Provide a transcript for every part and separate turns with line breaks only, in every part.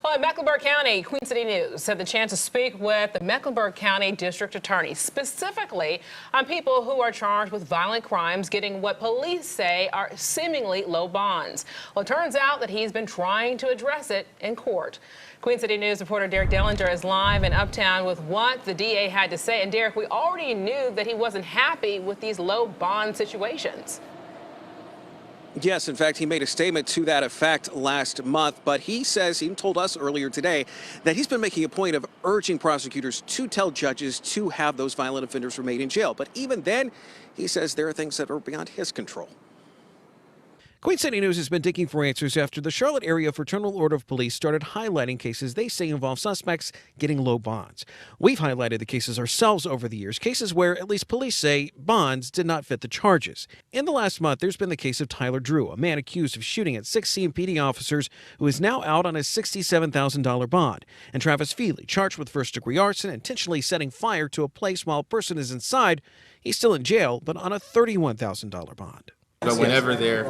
Well, in Mecklenburg County, Queen City News had the chance to speak with the Mecklenburg County District Attorney, specifically on people who are charged with violent crimes getting what police say are seemingly low bonds. Well, it turns out that he's been trying to address it in court. Queen City News reporter Derek DELLINGER is live in Uptown with what the DA had to say. And Derek, we already knew that he wasn't happy with these low bond situations.
Yes, in fact, he made a statement to that effect last month, but he says, he told us earlier today, that he's been making a point of urging prosecutors to tell judges to have those violent offenders remain in jail. But even then, he says there are things that are beyond his control.
Queen City News has been digging for answers after the Charlotte area Fraternal Order of Police started highlighting cases they say involve suspects getting low bonds. We've highlighted the cases ourselves over the years, cases where at least police say bonds did not fit the charges. In the last month, there's been the case of Tyler Drew, a man accused of shooting at 6 CMPD officers who is now out on a $67,000 bond, and Travis Feely, charged with first-degree arson, intentionally setting fire to a place while a person is inside. He's still in jail, but on a $31,000 bond.
But whenever there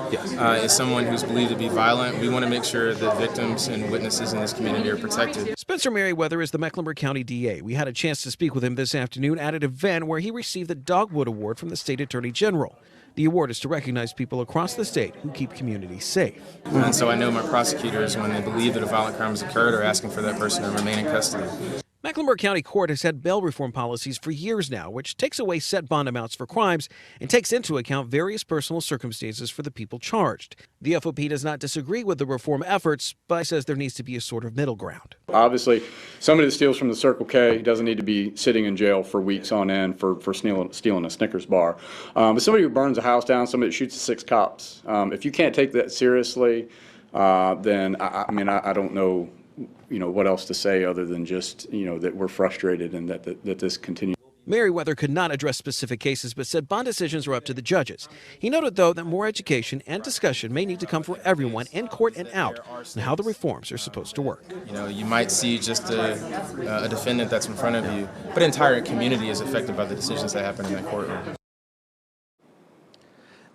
is someone who's believed to be violent, we want to make sure that victims and witnesses in this community are protected.
Spencer Merriweather is the Mecklenburg County DA. We had a chance to speak with him this afternoon at an event where he received the Dogwood Award from the State Attorney General. The award is to recognize people across the state who keep communities safe.
And so I know my prosecutors, when they believe that a violent crime has occurred, are asking for that person to remain in custody.
Mecklenburg County Court has had bail reform policies for years now, which takes away set bond amounts for crimes and takes into account various personal circumstances for the people charged. The FOP does not disagree with the reform efforts, but says there needs to be a sort of middle ground.
Obviously, somebody that steals from the Circle K doesn't need to be sitting in jail for weeks on end for stealing a Snickers bar. But somebody who burns a house down, somebody that shoots 6 cops, if you can't take that seriously, then I don't know what else to say other than just, that we're frustrated and that this continues.
Merriweather could not address specific cases, but said bond decisions are up to the judges. He noted, though, that more education and discussion may need to come for everyone in court and out on how the reforms are supposed to work.
You might see just a defendant that's in front of you, but an entire community is affected by the decisions that happen in that courtroom.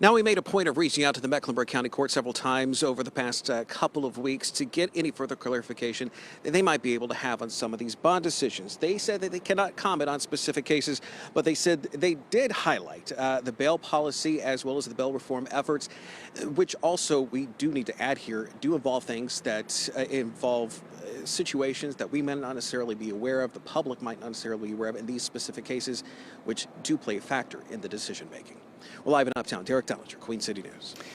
Now, we made a point of reaching out to the Mecklenburg County Court several times over the past couple of weeks to get any further clarification that they might be able to have on some of these bond decisions. They said that they cannot comment on specific cases, but they said they did highlight the bail policy as well as the bail reform efforts, which also we do need to add here, do involve things that involve situations that we might not necessarily be aware of, the public might not necessarily be aware of in these specific cases, which do play a factor in the decision making. Well, live in Uptown, Derek DELLINGER, Queen City News.